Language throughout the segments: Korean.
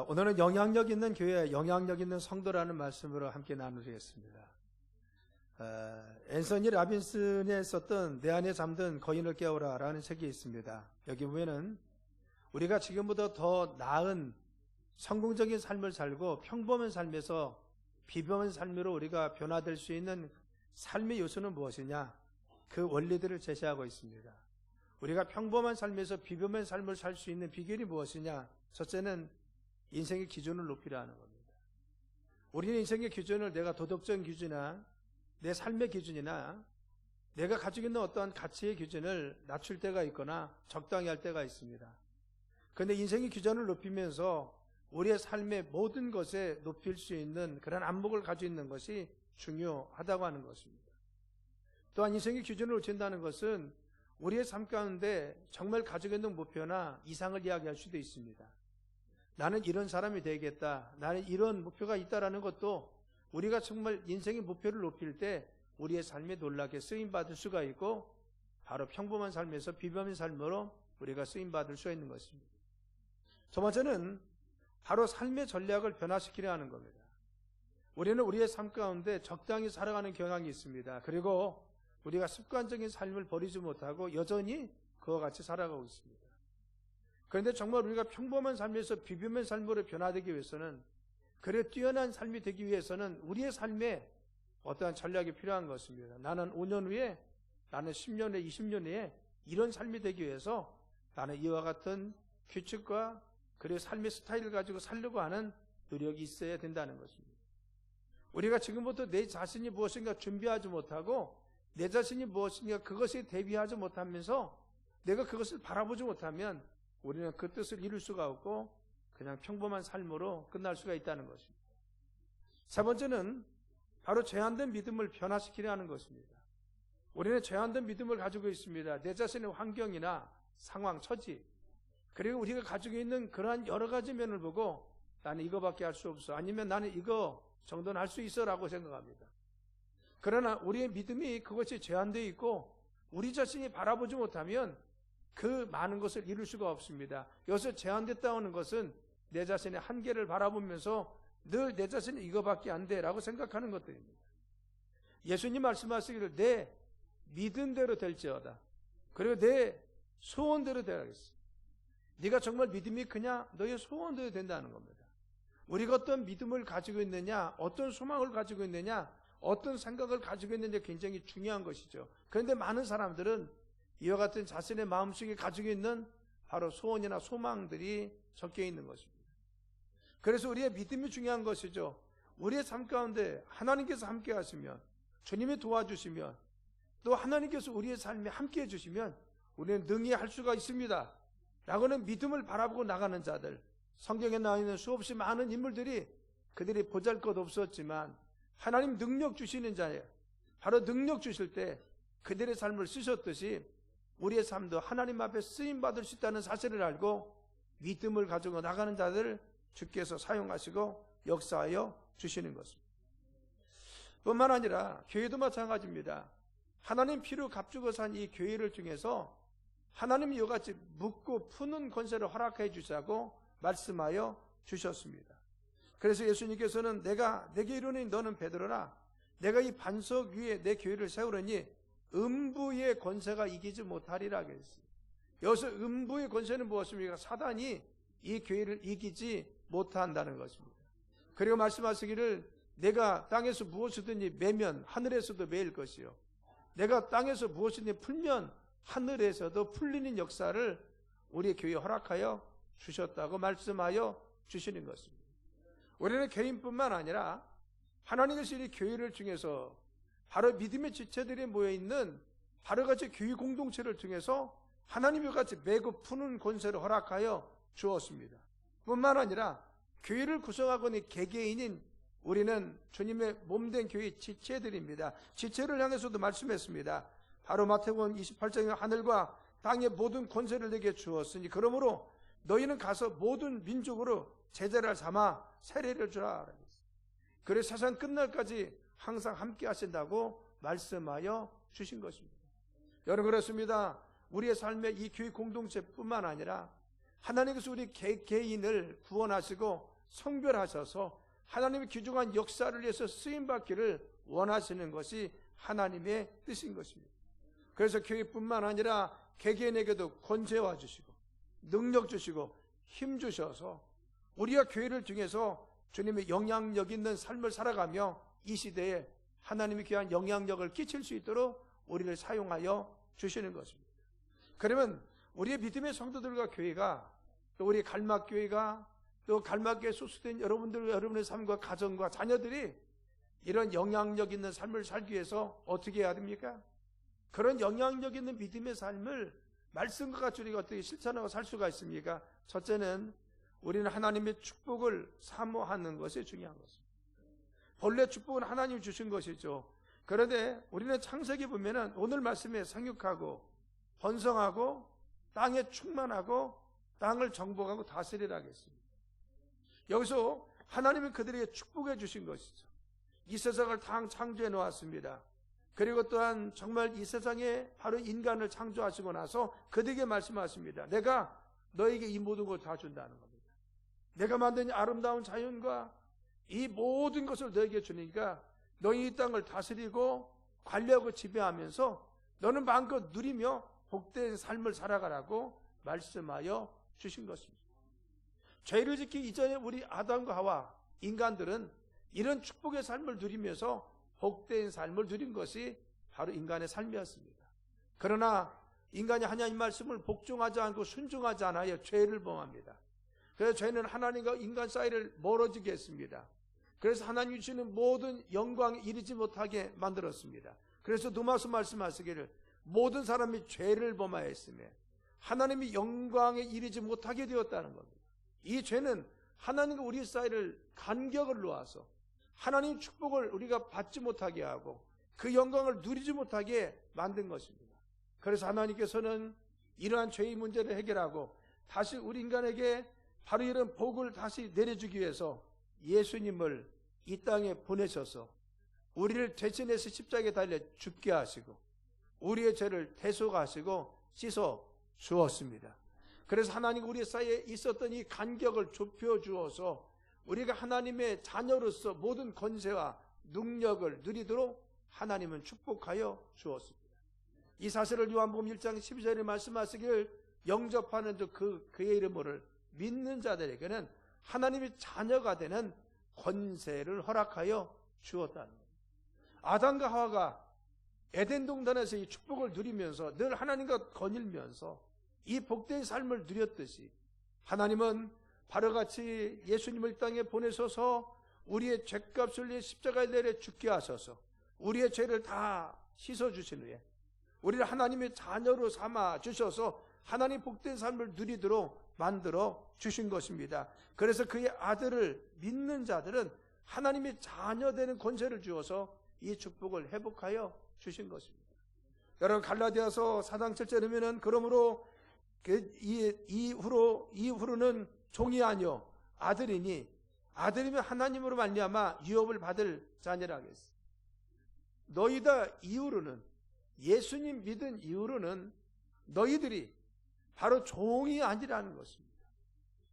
오늘은 영향력 있는 교회, 영향력 있는 성도라는 말씀으로 함께 나누겠습니다. 앤서니 라빈슨에 썼던 내 안에 잠든 거인을 깨우라 라는 책이 있습니다. 여기 보면은 우리가 지금보다 더 나은 성공적인 삶을 살고 평범한 삶에서 비범한 삶으로 우리가 변화될 수 있는 삶의 요소는 무엇이냐? 그 원리들을 제시하고 있습니다. 우리가 평범한 삶에서 비범한 삶을 살 수 있는 비결이 무엇이냐? 첫째는 인생의 기준을 높이라는 겁니다. 우리는 인생의 기준을 내가 도덕적 기준이나 내 삶의 기준이나 내가 가지고 있는 어떠한 가치의 기준을 낮출 때가 있거나 적당히 할 때가 있습니다. 그런데 인생의 기준을 높이면서 우리의 삶의 모든 것에 높일 수 있는 그런 안목을 가지고 있는 것이 중요하다고 하는 것입니다. 또한 인생의 기준을 놓친다는 것은 우리의 삶 가운데 정말 가지고 있는 목표나 이상을 이야기할 수도 있습니다. 나는 이런 사람이 되겠다. 나는 이런 목표가 있다라는 것도 우리가 정말 인생의 목표를 높일 때 우리의 삶에 놀랍게 쓰임받을 수가 있고 바로 평범한 삶에서 비범한 삶으로 우리가 쓰임받을 수가 있는 것입니다. 두 번째는 바로 삶의 전략을 변화시키려 하는 겁니다. 우리는 우리의 삶 가운데 적당히 살아가는 경향이 있습니다. 그리고 우리가 습관적인 삶을 버리지 못하고 여전히 그와 같이 살아가고 있습니다. 그런데 정말 우리가 평범한 삶에서 비범한 삶으로 변화되기 위해서는 그래 뛰어난 삶이 되기 위해서는 우리의 삶에 어떠한 전략이 필요한 것입니다. 나는 5년 후에, 나는 10년 후에, 20년 후에 이런 삶이 되기 위해서 나는 이와 같은 규칙과 그리고 삶의 스타일을 가지고 살려고 하는 노력이 있어야 된다는 것입니다. 우리가 지금부터 내 자신이 무엇인가 준비하지 못하고 내 자신이 무엇인가 그것에 대비하지 못하면서 내가 그것을 바라보지 못하면 우리는 그 뜻을 이룰 수가 없고 그냥 평범한 삶으로 끝날 수가 있다는 것입니다. 세 번째는 바로 제한된 믿음을 변화시키려 하는 것입니다. 우리는 제한된 믿음을 가지고 있습니다. 내 자신의 환경이나 상황, 처지 그리고 우리가 가지고 있는 그러한 여러 가지 면을 보고 나는 이거밖에 할 수 없어. 아니면 나는 이거 정도는 할 수 있어 라고 생각합니다. 그러나 우리의 믿음이 그것이 제한되어 있고 우리 자신이 바라보지 못하면 그 많은 것을 이룰 수가 없습니다. 여기서 제한됐다는 것은 내 자신의 한계를 바라보면서 늘 내 자신이 이거밖에 안 돼 라고 생각하는 것들입니다. 예수님 말씀하시기를 내 믿음대로 될지어다. 그리고 내 소원대로 되라겠어. 네가 정말 믿음이 그냥 너의 소원대로 된다는 겁니다. 우리가 어떤 믿음을 가지고 있느냐, 어떤 소망을 가지고 있느냐, 어떤 생각을 가지고 있느냐 굉장히 중요한 것이죠. 그런데 많은 사람들은 이와 같은 자신의 마음속에 가지고 있는 바로 소원이나 소망들이 섞여 있는 것입니다. 그래서 우리의 믿음이 중요한 것이죠. 우리의 삶 가운데 하나님께서 함께 하시면, 주님이 도와주시면, 또 하나님께서 우리의 삶에 함께 해주시면 우리는 능히 할 수가 있습니다 라고는 믿음을 바라보고 나가는 자들, 성경에 나와 있는 수없이 많은 인물들이 그들이 보잘것없었지만 하나님 능력 주시는 자예요. 바로 능력 주실 때 그들의 삶을 쓰셨듯이 우리의 삶도 하나님 앞에 쓰임받을 수 있다는 사실을 알고 믿음을 가지고 나가는 자들을 주께서 사용하시고 역사하여 주시는 것입니다. 뿐만 아니라 교회도 마찬가지입니다. 하나님 피로 값주고 산 이 교회를 통해서 하나님이 이와 같이 묻고 푸는 권세를 허락해 주자고 말씀하여 주셨습니다. 그래서 예수님께서는 내게 이르노니 너는 베드로라. 내가 이 반석 위에 내 교회를 세우려니 음부의 권세가 이기지 못하리라 했습니다. 여기서 음부의 권세는 무엇입니까? 사단이 이 교회를 이기지 못한다는 것입니다. 그리고 말씀하시기를 내가 땅에서 무엇이든지 매면 하늘에서도 매일 것이요. 내가 땅에서 무엇이든지 풀면 하늘에서도 풀리는 역사를 우리 교회에 허락하여 주셨다고 말씀하여 주시는 것입니다. 우리는 개인뿐만 아니라 하나님께서 이 교회를 통해서 바로 믿음의 지체들이 모여있는 바로 같이 교회 공동체를 통해서 하나님과 같이 매고 푸는 권세를 허락하여 주었습니다. 뿐만 아니라 교회를 구성하고 있는 개개인인 우리는 주님의 몸된 교회의 지체들입니다. 지체를 향해서도 말씀했습니다. 바로 마태복음 28장에 하늘과 땅의 모든 권세를 내게 주었으니 그러므로 너희는 가서 모든 민족으로 제자를 삼아 세례를 주라. 그래서 세상 끝날까지 항상 함께 하신다고 말씀하여 주신 것입니다. 여러분 그렇습니다. 우리의 삶의 이 교회 공동체뿐만 아니라 하나님께서 우리 개인을 구원하시고 성별하셔서 하나님의 귀중한 역사를 위해서 쓰임받기를 원하시는 것이 하나님의 뜻인 것입니다. 그래서 교회뿐만 아니라 개개인에게도 권세와 주시고 능력 주시고 힘 주셔서 우리가 교회를 통해서 주님의 영향력 있는 삶을 살아가며 이 시대에 하나님의 귀한 영향력을 끼칠 수 있도록 우리를 사용하여 주시는 것입니다. 그러면 우리의 믿음의 성도들과 교회가, 또 우리 갈막교회가, 또 갈막교회에 소속된 여러분의 삶과 가정과 자녀들이 이런 영향력 있는 삶을 살기 위해서 어떻게 해야 됩니까? 그런 영향력 있는 믿음의 삶을 말씀과 같이 우리가 어떻게 실천하고 살 수가 있습니까? 첫째는 우리는 하나님의 축복을 사모하는 것이 중요한 것입니다. 본래 축복은 하나님이 주신 것이죠. 그런데 우리는 창세기 보면은 오늘 말씀에 생육하고 번성하고 땅에 충만하고 땅을 정복하고 다스리라 하겠습니다. 여기서 하나님은 그들에게 축복해 주신 것이죠. 이 세상을 다 창조해 놓았습니다. 그리고 또한 정말 이 세상에 바로 인간을 창조하시고 나서 그들에게 말씀하십니다. 내가 너에게 이 모든 걸 다 준다는 겁니다. 내가 만든 아름다운 자연과 이 모든 것을 너에게 주니까 너희 이 땅을 다스리고 관리하고 지배하면서 너는 마음껏 누리며 복된 삶을 살아가라고 말씀하여 주신 것입니다. 죄를 짓기 이전에 우리 아담과 하와 인간들은 이런 축복의 삶을 누리면서 복된 삶을 누린 것이 바로 인간의 삶이었습니다. 그러나 인간이 하나님 말씀을 복종하지 않고 순종하지 않아야 죄를 범합니다. 그래서 죄는 하나님과 인간 사이를 멀어지게 했습니다. 그래서 하나님이 주시는 모든 영광에 이르지 못하게 만들었습니다. 그래서 누가서 말씀하시기를 모든 사람이 죄를 범하였으며 하나님이 영광에 이르지 못하게 되었다는 겁니다. 이 죄는 하나님과 우리 사이를 간격을 놓아서 하나님 축복을 우리가 받지 못하게 하고 그 영광을 누리지 못하게 만든 것입니다. 그래서 하나님께서는 이러한 죄의 문제를 해결하고 다시 우리 인간에게 바로 이런 복을 다시 내려주기 위해서 예수님을 이 땅에 보내셔서 우리를 대신해서 십자가에 달려 죽게 하시고 우리의 죄를 대속하시고 씻어 주었습니다. 그래서 하나님 우리 사이에 있었던 이 간격을 좁혀 주어서 우리가 하나님의 자녀로서 모든 권세와 능력을 누리도록 하나님은 축복하여 주었습니다. 이 사실을 요한복음 1장 12절에 말씀하시길 영접하는 그의 이름을 믿는 자들에게는 하나님의 자녀가 되는 권세를 허락하여 주었다는 겁니다. 아담과 하와가 에덴 동산에서 이 축복을 누리면서 늘 하나님과 거닐면서 이 복된 삶을 누렸듯이 하나님은 바로같이 예수님을 이 땅에 보내셔서 우리의 죄값을 위해 십자가에 내려 죽게 하셔서 우리의 죄를 다 씻어주신 후에 우리를 하나님의 자녀로 삼아 주셔서 하나님 복된 삶을 누리도록 만들어 주신 것입니다. 그래서 그의 아들을 믿는 자들은 하나님의 자녀 되는 권세를 주어서 이 축복을 회복하여 주신 것입니다. 여러분 갈라디아서 4장 7절에 보면은 그러므로 이후로는 종이 아니요 아들이니 아들이면 하나님으로 말미암아 유업을 받을 자녀라 하겠습니다. 너희다 이후로는 예수님 믿은 이후로는 너희들이 바로 종이 아니라는 것입니다.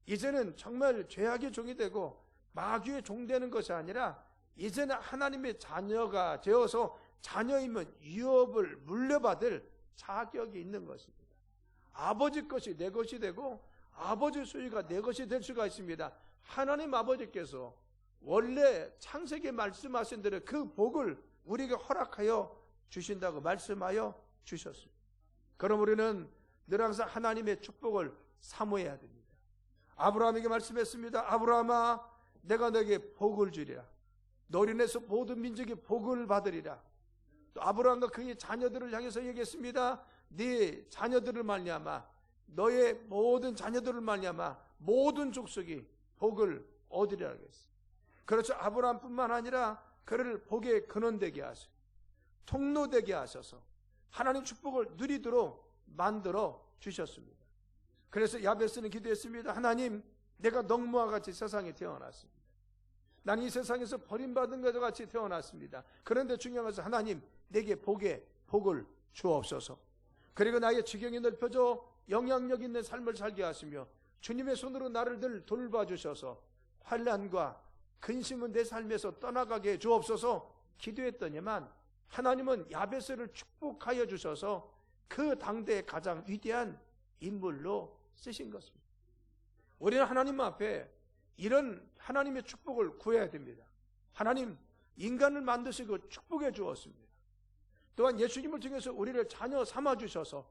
이제는 정말 죄악의 종이 되고 마귀의 종 되는 것이 아니라 이제는 하나님의 자녀가 되어서 자녀이면 유업을 물려받을 자격이 있는 것입니다. 아버지 것이 내 것이 되고 아버지 소유가 내 것이 될 수가 있습니다. 하나님 아버지께서 원래 창세기에 말씀하신 대로 그 복을 우리에게 허락하여 주신다고 말씀하여 주셨습니다. 그럼 우리는 늘 항상 하나님의 축복을 사모해야 됩니다. 아브라함에게 말씀했습니다. 아브라함아 내가 너에게 복을 주리라. 너로 인해서 모든 민족이 복을 받으리라. 또 아브라함과 그의 자녀들을 향해서 얘기했습니다. 네 자녀들을 말미암아 너의 모든 자녀들을 말미암아 모든 족속이 복을 얻으리라 하겠습니다. 그렇죠. 아브라함뿐만 아니라 그를 복의 근원되게 하시고 통로되게 하셔서 하나님 축복을 누리도록 만들어 주셨습니다. 그래서 야베스는 기도했습니다. 하나님 내가 농부와 같이 세상에 태어났습니다. 난 이 세상에서 버림받은 것과 같이 태어났습니다. 그런데 중요한 것은 하나님 내게 복을 주옵소서. 그리고 나의 지경이 넓혀져 영향력 있는 삶을 살게 하시며 주님의 손으로 나를 늘 돌봐주셔서 환난과 근심은 내 삶에서 떠나가게 해 주옵소서 기도했더니만 하나님은 야베스를 축복하여 주셔서 그 당대의 가장 위대한 인물로 쓰신 것입니다. 우리는 하나님 앞에 이런 하나님의 축복을 구해야 됩니다. 하나님, 인간을 만드시고 축복해 주었습니다. 또한 예수님을 통해서 우리를 자녀 삼아 주셔서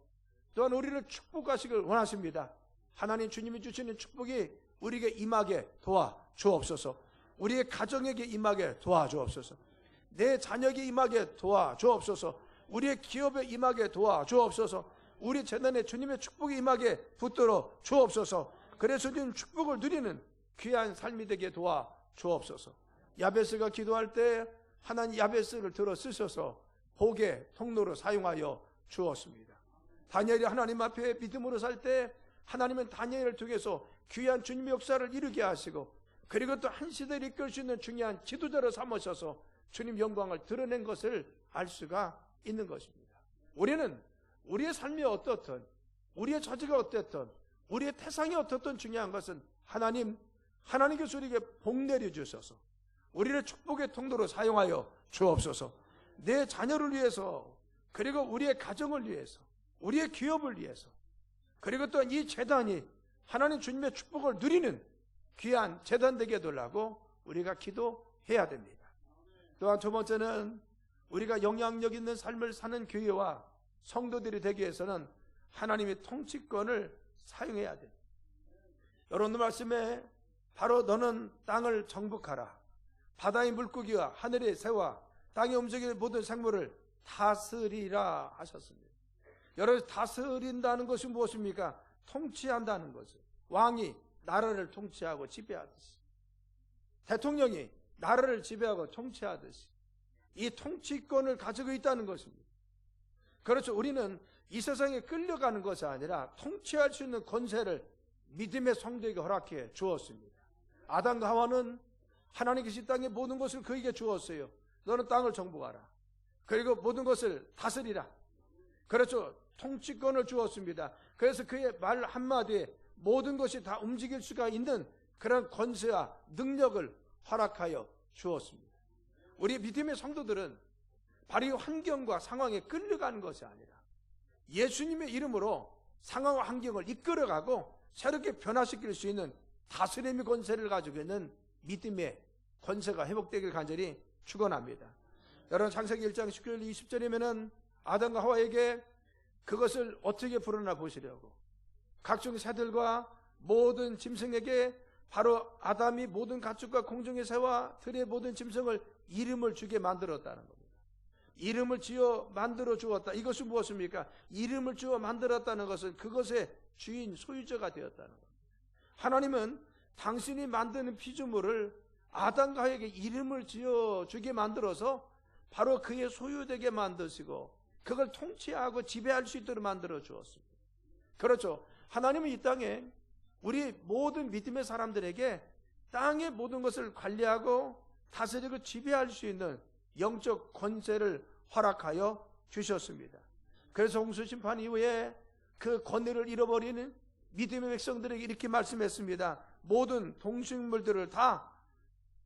또한 우리를 축복하시길 원하십니다. 하나님 주님이 주시는 축복이 우리에게 임하게 도와주옵소서. 우리의 가정에게 임하게 도와주옵소서. 내 자녀에게 임하게 도와주옵소서. 우리의 기업에 임하게 도와주옵소서. 우리 재단에 주님의 축복이 임하게 붙들어 주옵소서. 그래서 주님 축복을 누리는 귀한 삶이 되게 도와주옵소서. 야베스가 기도할 때 하나님 야베스를 들어 쓰셔서 복의 통로로 사용하여 주었습니다. 다니엘이 하나님 앞에 믿음으로 살 때 하나님은 다니엘을 통해서 귀한 주님의 역사를 이루게 하시고 그리고 또 한 시대를 이끌 수 있는 중요한 지도자로 삼으셔서 주님 영광을 드러낸 것을 알 수가 있는 것입니다. 우리는 우리의 삶이 어떻든 우리의 처지가 어떻든 우리의 태상이 어떻든 중요한 것은 하나님께서 우리에게 복 내려주셔서 우리를 축복의 통로로 사용하여 주옵소서. 내 자녀를 위해서 그리고 우리의 가정을 위해서 우리의 기업을 위해서 그리고 또 이 재단이 하나님 주님의 축복을 누리는 귀한 재단 되게 해달라고 우리가 기도해야 됩니다. 또한 두 번째는 우리가 영향력 있는 삶을 사는 교회와 성도들이 되기 위해서는 하나님의 통치권을 사용해야 됩니다. 여러분들 말씀에 바로 너는 땅을 정복하라. 바다의 물고기와 하늘의 새와 땅에 움직이는 모든 생물을 다스리라 하셨습니다. 여러분 다스린다는 것이 무엇입니까? 통치한다는 것을. 왕이 나라를 통치하고 지배하듯이 대통령이 나라를 지배하고 통치하듯이 이 통치권을 가지고 있다는 것입니다. 그렇죠. 우리는 이 세상에 끌려가는 것이 아니라 통치할 수 있는 권세를 믿음의 성도에게 허락해 주었습니다. 아담과 하와는 하나님께서 이 땅의 모든 것을 그에게 주었어요. 너는 땅을 정복하라. 그리고 모든 것을 다스리라. 그렇죠. 통치권을 주었습니다. 그래서 그의 말 한마디에 모든 것이 다 움직일 수가 있는 그런 권세와 능력을 허락하여 주었습니다. 우리 믿음의 성도들은 바로 이 환경과 상황에 끌려가는 것이 아니라 예수님의 이름으로 상황과 환경을 이끌어가고 새롭게 변화시킬 수 있는 다스림의 권세를 가지고 있는 믿음의 권세가 회복되길 간절히 축원합니다. 여러분 창세기 1장 19절 20절이면은 아담과 하와에게 그것을 어떻게 불어나 보시려고 각종 새들과 모든 짐승에게 바로 아담이 모든 가축과 공중의 새와 들의 모든 짐승을 이름을 주게 만들었다는 겁니다. 이름을 지어 만들어 주었다. 이것은 무엇입니까? 이름을 지어 만들었다는 것은 그것의 주인 소유자가 되었다는 겁니다. 하나님은 당신이 만드는 피조물을 아담과 하와에게 이름을 지어 주게 만들어서 바로 그의 소유되게 만드시고 그걸 통치하고 지배할 수 있도록 만들어 주었습니다. 그렇죠. 하나님은 이 땅에 우리 모든 믿음의 사람들에게 땅의 모든 것을 관리하고 다스리고 지배할 수 있는 영적 권세를 허락하여 주셨습니다. 그래서 홍수 심판 이후에 그 권위를 잃어버리는 믿음의 백성들에게 이렇게 말씀했습니다. 모든 동식물들을 다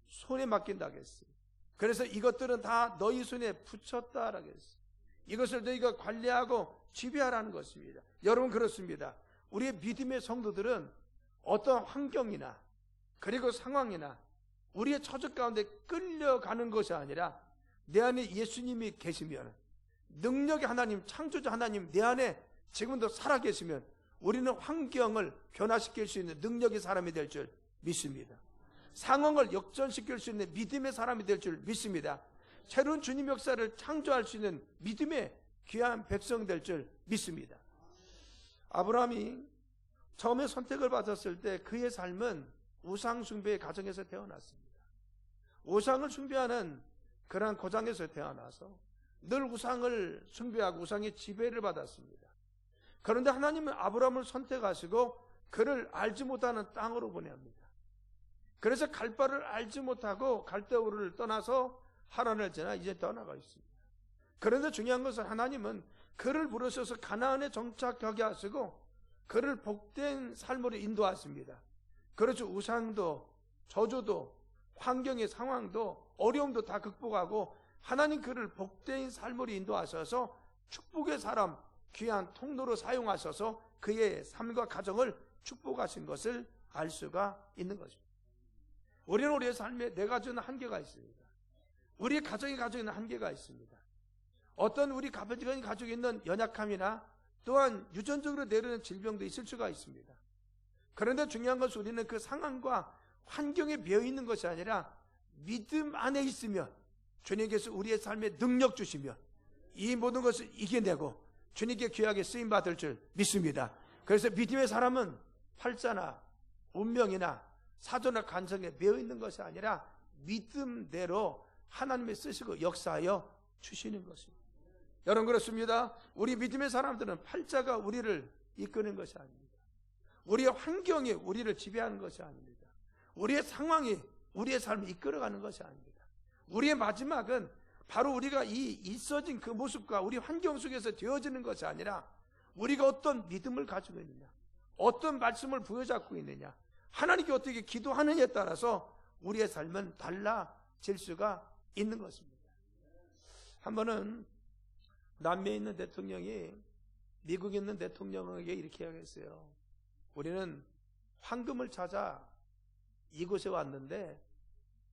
손에 맡긴다고 했어요. 그래서 이것들은 다 너희 손에 붙였다라고 했어요. 이것을 너희가 관리하고 지배하라는 것입니다. 여러분 그렇습니다. 우리의 믿음의 성도들은 어떤 환경이나 그리고 상황이나 우리의 처지 가운데 끌려가는 것이 아니라 내 안에 예수님이 계시면 능력의 하나님, 창조자 하나님 내 안에 지금도 살아계시면 우리는 환경을 변화시킬 수 있는 능력의 사람이 될 줄 믿습니다. 상황을 역전시킬 수 있는 믿음의 사람이 될 줄 믿습니다. 새로운 주님 역사를 창조할 수 있는 믿음의 귀한 백성 될 줄 믿습니다. 아브라함이 처음에 선택을 받았을 때 그의 삶은 우상 숭배의 가정에서 태어났습니다. 우상을 숭배하는 그러한 고장에서 태어나서 늘 우상을 숭배하고 우상의 지배를 받았습니다. 그런데 하나님은 아브라함을 선택하시고 그를 알지 못하는 땅으로 보냅니다. 그래서 갈 바를 알지 못하고 갈대우를 떠나서 하란을 지나 이제 떠나가 있습니다. 그런데 중요한 것은 하나님은 그를 부르셔서 가나안에 정착하게 하시고 그를 복된 삶으로 인도하십니다. 그렇죠. 우상도 저주도 환경의 상황도 어려움도 다 극복하고 하나님 그를 복된 삶으로 인도하셔서 축복의 사람, 귀한 통로로 사용하셔서 그의 삶과 가정을 축복하신 것을 알 수가 있는 것입니다. 우리는 우리의 삶에 내 가정에는 한계가 있습니다. 우리 가정이 가지고 있는 한계가 있습니다. 어떤 우리 가정이 가지고 있는 연약함이나 또한 유전적으로 내려오는 질병도 있을 수가 있습니다. 그런데 중요한 것은 우리는 그 상황과 환경에 매여 있는 것이 아니라 믿음 안에 있으면 주님께서 우리의 삶에 능력 주시면 이 모든 것을 이겨내고 주님께 귀하게 쓰임받을 줄 믿습니다. 그래서 믿음의 사람은 팔자나 운명이나 사조나 간성에 매여 있는 것이 아니라 믿음대로 하나님이 쓰시고 역사하여 주시는 것입니다. 여러분 그렇습니다. 우리 믿음의 사람들은 팔자가 우리를 이끄는 것이 아닙니다. 우리의 환경이 우리를 지배하는 것이 아닙니다. 우리의 상황이 우리의 삶을 이끌어가는 것이 아닙니다. 우리의 마지막은 바로 우리가 이 있어진 그 모습과 우리 환경 속에서 되어지는 것이 아니라 우리가 어떤 믿음을 가지고 있느냐, 어떤 말씀을 부여잡고 있느냐, 하나님께 어떻게 기도하느냐에 따라서 우리의 삶은 달라질 수가 있는 것입니다. 한 번은 남미에 있는 대통령이 미국에 있는 대통령에게 이렇게 이야기했어요. 우리는 황금을 찾아 이곳에 왔는데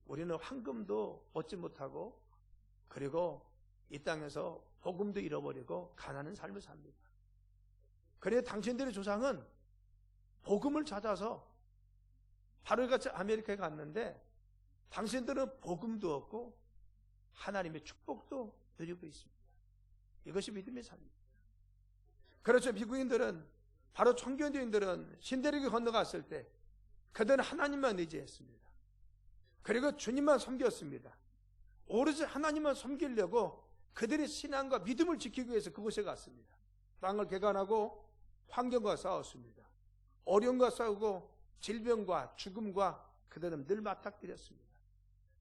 우리는 황금도 얻지 못하고 그리고 이 땅에서 복음도 잃어버리고 가난한 삶을 삽니다. 그래 당신들의 조상은 복음을 찾아서 하루같이 아메리카에 갔는데 당신들은 복음도 얻고 하나님의 축복도 누리고 있습니다. 이것이 믿음의 삶입니다. 그렇죠. 미국인들은 바로 청교도인들은 신대륙에 건너갔을 때 그들은 하나님만 의지했습니다. 그리고 주님만 섬겼습니다. 오로지 하나님만 섬기려고 그들의 신앙과 믿음을 지키기 위해서 그곳에 갔습니다. 땅을 개간하고 환경과 싸웠습니다. 어려움과 싸우고 질병과 죽음과 그들은 늘 맞닥뜨렸습니다.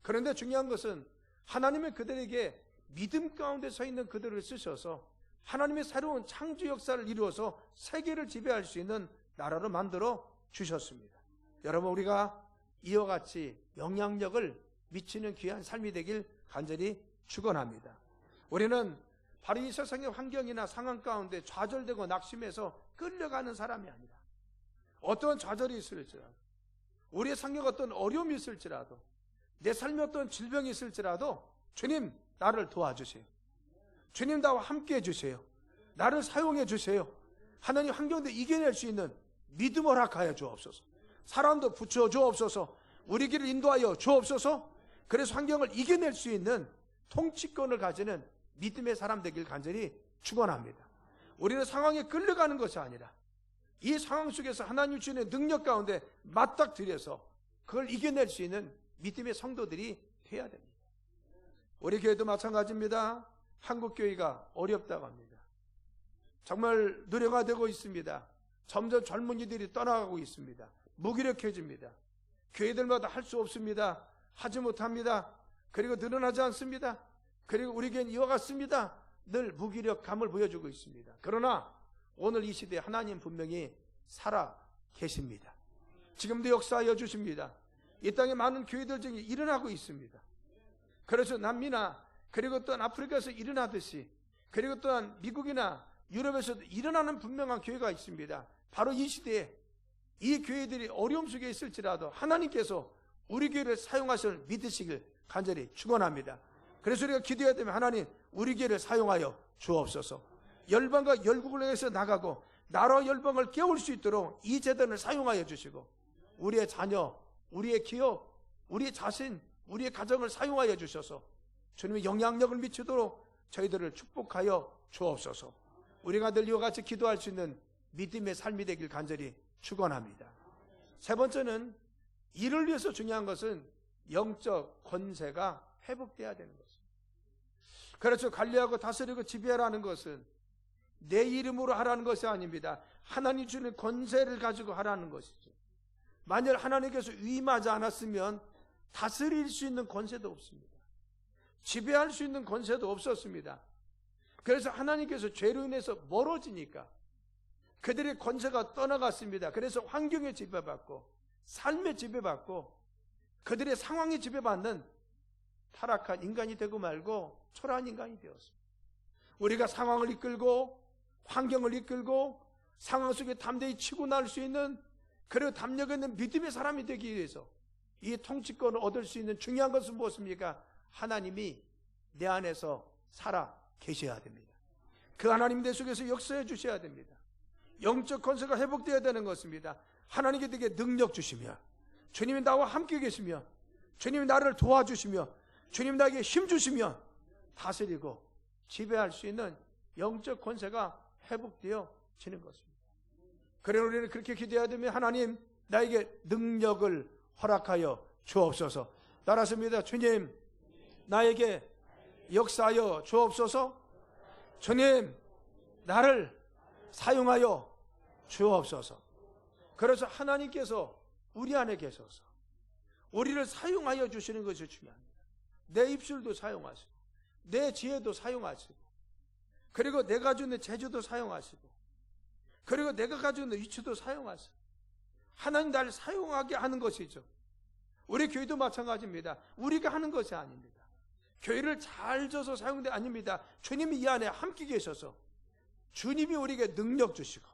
그런데 중요한 것은 하나님은 그들에게 믿음 가운데 서 있는 그들을 쓰셔서 하나님의 새로운 창조 역사를 이루어서 세계를 지배할 수 있는 나라로 만들어 주셨습니다. 여러분 우리가 이와 같이 영향력을 미치는 귀한 삶이 되길 간절히 축원합니다. 우리는 바로 이 세상의 환경이나 상황 가운데 좌절되고 낙심해서 끌려가는 사람이 아니라 어떤 좌절이 있을지라도 우리의 상황에 어떤 어려움이 있을지라도 내 삶에 어떤 질병이 있을지라도 주님 나를 도와주세요. 주님 나와 함께 해주세요. 나를 사용해 주세요. 하나님 환경도 이겨낼 수 있는 믿음을 허락하여 주옵소서. 사람도 붙여 주옵소서. 우리 길을 인도하여 주옵소서. 그래서 환경을 이겨낼 수 있는 통치권을 가지는 믿음의 사람 되길 간절히 축원합니다. 우리는 상황에 끌려가는 것이 아니라 이 상황 속에서 하나님 주시는 능력 가운데 맞닥뜨려서 그걸 이겨낼 수 있는 믿음의 성도들이 되어야 됩니다. 우리 교회도 마찬가지입니다. 한국교회가 어렵다고 합니다. 정말 노래가 되고 있습니다. 점점 젊은이들이 떠나가고 있습니다. 무기력해집니다. 교회들마다 할 수 없습니다. 하지 못합니다. 그리고 늘어나지 않습니다. 그리고 우리 교회는 이와 같습니다. 늘 무기력감을 보여주고 있습니다. 그러나 오늘 이 시대에 하나님 분명히 살아 계십니다. 지금도 역사하여 주십니다. 이 땅에 많은 교회들 중에 일어나고 있습니다. 그래서 남미나 그리고 또한 아프리카에서 일어나듯이 그리고 또한 미국이나 유럽에서도 일어나는 분명한 교회가 있습니다. 바로 이 시대에 이 교회들이 어려움 속에 있을지라도 하나님께서 우리 교회를 사용하실 믿으시길 간절히 축원합니다. 그래서 우리가 기도해야 되면 하나님 우리 교회를 사용하여 주옵소서. 열방과 열국을 위해서 나가고 나라와 열방을 깨울 수 있도록 이 재단을 사용하여 주시고 우리의 자녀, 우리의 기업, 우리 자신, 우리의 가정을 사용하여 주셔서 주님의 영향력을 미치도록 저희들을 축복하여 주옵소서. 우리가 늘 이와 같이 기도할 수 있는 믿음의 삶이 되길 간절히 축원합니다. 세 번째는 이를 위해서 중요한 것은 영적 권세가 회복돼야 되는 것입니다. 그렇죠. 관리하고 다스리고 지배하라는 것은 내 이름으로 하라는 것이 아닙니다. 하나님 주는 권세를 가지고 하라는 것이죠. 만약 하나님께서 위임하지 않았으면 다스릴 수 있는 권세도 없습니다. 지배할 수 있는 권세도 없었습니다. 그래서 하나님께서 죄로 인해서 멀어지니까 그들의 권세가 떠나갔습니다. 그래서 환경에 지배받고 삶에 지배받고 그들의 상황에 지배받는 타락한 인간이 되고 말고 초라한 인간이 되었습니다. 우리가 상황을 이끌고 환경을 이끌고 상황 속에 담대히 치고 나올 수 있는, 그리고 담력 있는 믿음의 사람이 되기 위해서 이 통치권을 얻을 수 있는 중요한 것은 무엇입니까? 하나님이 내 안에서 살아 계셔야 됩니다. 그 하나님 내 속에서 역사해 주셔야 됩니다. 영적 권세가 회복되어야 되는 것입니다. 하나님께 되게 능력 주시며, 주님이 나와 함께 계시며, 주님이 나를 도와주시며, 주님이 나에게 힘 주시며 다스리고 지배할 수 있는 영적 권세가 회복되어지는 것입니다. 그래서 우리는 그렇게 기도해야 되면, 하나님 나에게 능력을 허락하여 주옵소서. 따라서입니다. 주님 나에게 역사하여 주옵소서. 주님 나를 사용하여 주옵소서. 그래서 하나님께서 우리 안에 계셔서 우리를 사용하여 주시는 것이 중요합니다. 내 입술도 사용하시고 내 지혜도 사용하시고, 그리고 내가 가지고 있는 재주도 사용하시고, 그리고 내가 가지고 있는 위치도 사용하시고, 하나님 나를 사용하게 하는 것이죠. 우리 교회도 마찬가지입니다. 우리가 하는 것이 아닙니다. 교회를 잘 져서 사용된 게 아닙니다. 주님이 이 안에 함께 계셔서 주님이 우리에게 능력 주시고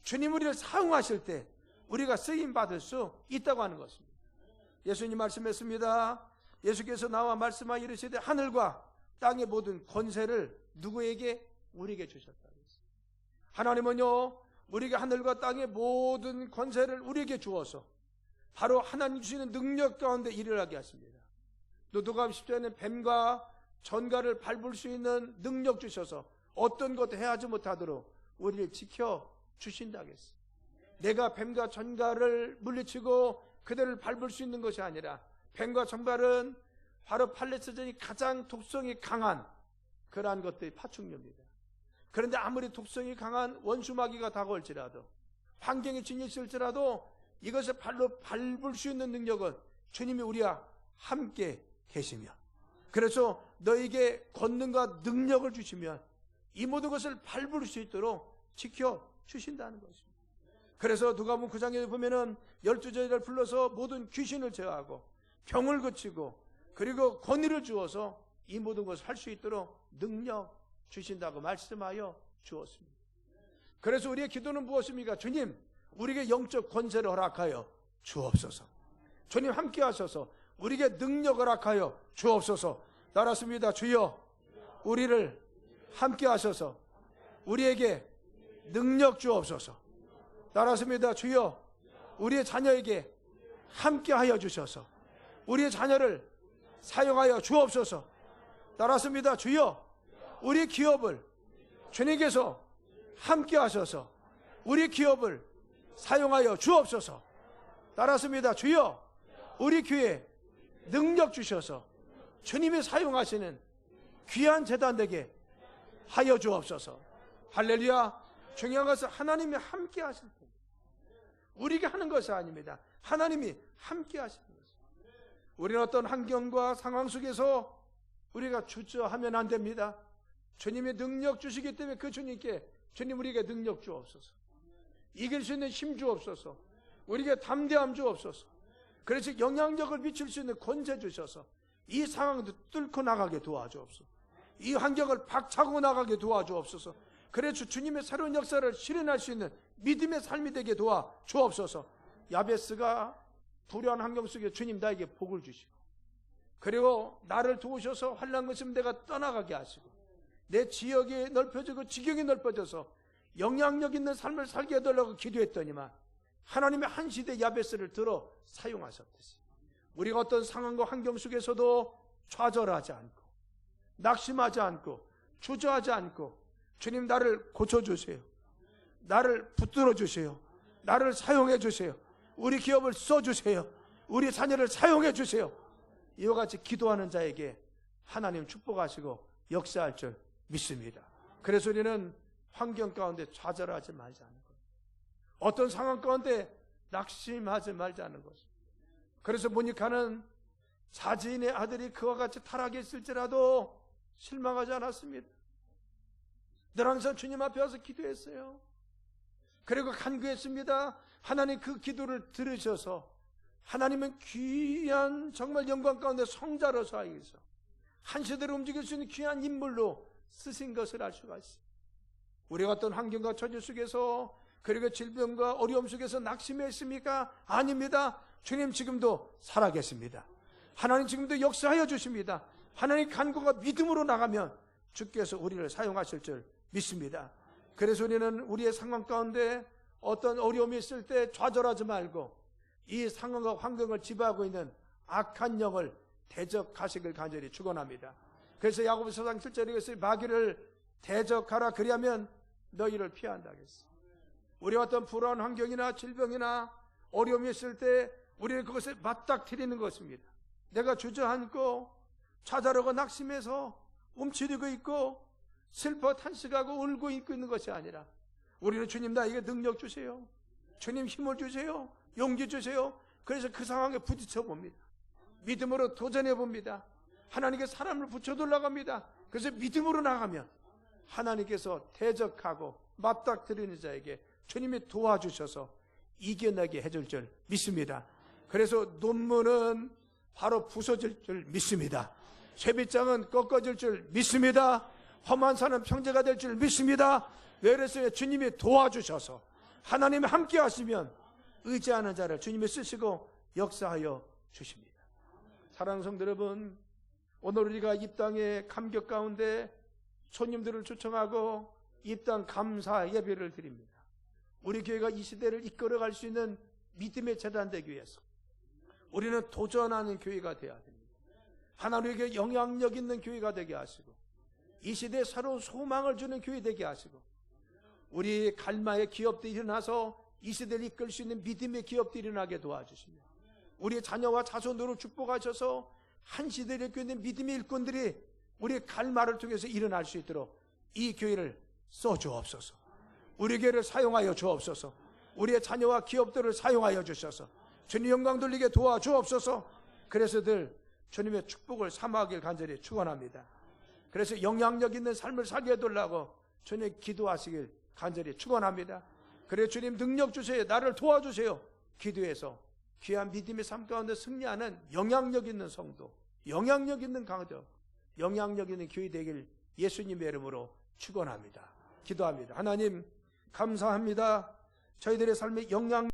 주님 우리를 사용하실 때 우리가 쓰임 받을 수 있다고 하는 것입니다. 예수님 말씀했습니다. 예수께서 나와 말씀하여 이르시되 하늘과 땅의 모든 권세를 누구에게? 우리에게 주셨다고 했습니다. 하나님은요, 우리가 하늘과 땅의 모든 권세를 우리에게 주어서 바로 하나님 주시는 능력 가운데 일을 하게 하십니다. 누가복음 10장에는 뱀과 전갈을 밟을 수 있는 능력 주셔서 어떤 것도 해하지 못하도록 우리를 지켜 주신다고 했습니다. 내가 뱀과 전갈을 물리치고 그들을 밟을 수 있는 것이 아니라, 뱀과 전갈은 바로 팔레스전이 가장 독성이 강한 그러한 것들이 파충류입니다. 그런데 아무리 독성이 강한 원수마귀가 다가올지라도, 환경에 진입할지라도 이것을 발로 밟을 수 있는 능력은 주님이 우리와 함께 계시며, 그래서 너에게 권능과 능력을 주시면 이 모든 것을 밟을 수 있도록 지켜주신다는 것입니다. 그래서 누가복음 9장에 보면은 12제자를 불러서 모든 귀신을 제어하고 병을 고치고 그리고 권위를 주어서 이 모든 것을 할 수 있도록 능력 주신다고 말씀하여 주었습니다. 그래서 우리의 기도는 무엇입니까? 주님 우리에게 영적 권세를 허락하여 주옵소서. 주님 함께 하셔서 우리에게 능력을 허락하여 주옵소서. 따랐습니다. 주여 우리를 함께 하셔서 우리에게 능력 주옵소서. 따랐습니다. 주여 우리의 자녀에게 함께 하여 주셔서 우리의 자녀를 사용하여 주옵소서. 따랐습니다. 주여 우리 기업을 주님께서 함께 하셔서 우리 기업을 사용하여 주옵소서. 따랐습니다. 주여 우리 교회에 능력 주셔서 주님이 사용하시는 귀한 재단 되게 하여 주옵소서. 할렐루야. 중요한 것은 하나님이 함께 하실 때, 우리가 하는 것이 아닙니다. 하나님이 함께 하시는 것입니다. 우리는 어떤 환경과 상황 속에서 우리가 주저하면 안 됩니다. 주님의 능력 주시기 때문에 그 주님께 주님 우리에게 능력 주옵소서. 이길 수 있는 힘 주옵소서. 우리에게 담대함 주옵소서. 그래서 영향력을 미칠 수 있는 권세 주셔서 이 상황도 뚫고 나가게 도와주옵소서. 이 환경을 박차고 나가게 도와주옵소서. 그래서 주님의 새로운 역사를 실현할 수 있는 믿음의 삶이 되게 도와주옵소서. 야베스가 불안한 환경 속에 주님 나에게 복을 주시고, 그리고 나를 도우셔서 환난 것이면 내가 떠나가게 하시고, 내 지역이 넓혀지고 지경이 넓어져서 영향력 있는 삶을 살게 해달라고 기도했더니만 하나님의 한 시대 야베스를 들어 사용하셨듯이 우리가 어떤 상황과 환경 속에서도 좌절하지 않고 낙심하지 않고 주저하지 않고 주님 나를 고쳐주세요. 나를 붙들어 주세요. 나를 사용해 주세요. 우리 기업을 써주세요. 우리 자녀를 사용해 주세요. 이와 같이 기도하는 자에게 하나님 축복하시고 역사할 줄 믿습니다. 그래서 우리는 환경 가운데 좌절하지 말자는 것, 어떤 상황 가운데 낙심하지 말자는 것입니다. 그래서 모니카는 자지인의 아들이 그와 같이 타락했을지라도 실망하지 않았습니다. 늘 항상 주님 앞에 와서 기도했어요. 그리고 간구했습니다. 하나님 그 기도를 들으셔서 하나님은 귀한 정말 영광 가운데 성자로서 하여서 한 시대를 움직일 수 있는 귀한 인물로 쓰신 것을 알 수가 있습니다. 우리가 어떤 환경과 처지 속에서 그리고 질병과 어려움 속에서 낙심했습니까? 아닙니다. 주님 지금도 살아계십니다. 하나님 지금도 역사하여 주십니다. 하나님 간구가 믿음으로 나가면 주께서 우리를 사용하실 줄 믿습니다. 그래서 우리는 우리의 상황 가운데 어떤 어려움이 있을 때 좌절하지 말고 이 상황과 환경을 지배하고 있는 악한 영을 대적하시길 간절히 축원합니다. 그래서 야고보서 4장 7절에 있어요. 마귀를 대적하라 그리하면 너희를 피한다 하겠어. 우리 어떤 불안한 환경이나 질병이나 어려움이 있을 때 우리는 그것을 맞닥뜨리는 것입니다. 내가 주저앉고 좌절하고 낙심해서 움츠리고 있고 슬퍼 탄식하고 울고 있는 것이 아니라 우리는 주님 나에게 능력 주세요. 주님 힘을 주세요. 용기 주세요. 그래서 그 상황에 부딪혀 봅니다. 믿음으로 도전해 봅니다. 하나님께 사람을 붙여 나갑니다. 그래서 믿음으로 나가면 하나님께서 대적하고 맞닥뜨리는 자에게 주님이 도와주셔서 이겨내게 해줄 줄 믿습니다. 그래서 논문은 바로 부서질 줄 믿습니다. 쇠빗장은 꺾어질 줄 믿습니다. 험한 산은 평지가 될 줄 믿습니다. 왜 그랬어요? 주님이 도와주셔서 하나님이 함께 하시면 의지하는 자를 주님이 쓰시고 역사하여 주십니다. 사랑하는 성도 여러분, 오늘 우리가 입당의 감격 가운데 손님들을 초청하고 입당 감사 예배를 드립니다. 우리 교회가 이 시대를 이끌어갈 수 있는 믿음의 재단 되기 위해서 우리는 도전하는 교회가 되어야 됩니다. 하나님에게 영향력 있는 교회가 되게 하시고 이 시대에 새로운 소망을 주는 교회 되게 하시고 우리 갈마의 기업들이 일어나서 이 시대를 이끌 수 있는 믿음의 기업들이 일어나게 도와주시며 우리 자녀와 자손으로 축복하셔서 한 시대를 이끌고 있는 믿음의 일꾼들이 우리 갈마를 통해서 일어날 수 있도록 이 교회를 써주옵소서. 우리 교회를 사용하여 주옵소서. 우리의 자녀와 기업들을 사용하여 주셔서 주님 영광 돌리게 도와주옵소서. 그래서 늘 주님의 축복을 삼아가길 간절히 축원합니다. 그래서 영향력 있는 삶을 살게 해달라고 주님 기도하시길 간절히 축원합니다. 그래 주님 능력 주세요. 나를 도와주세요. 기도해서 귀한 믿음의 삶 가운데 승리하는 영향력 있는 성도, 영향력 있는 강도, 영향력 있는 교회 되길 예수님의 이름으로 축원합니다. 기도합니다. 하나님 감사합니다. 저희들의 삶에 영향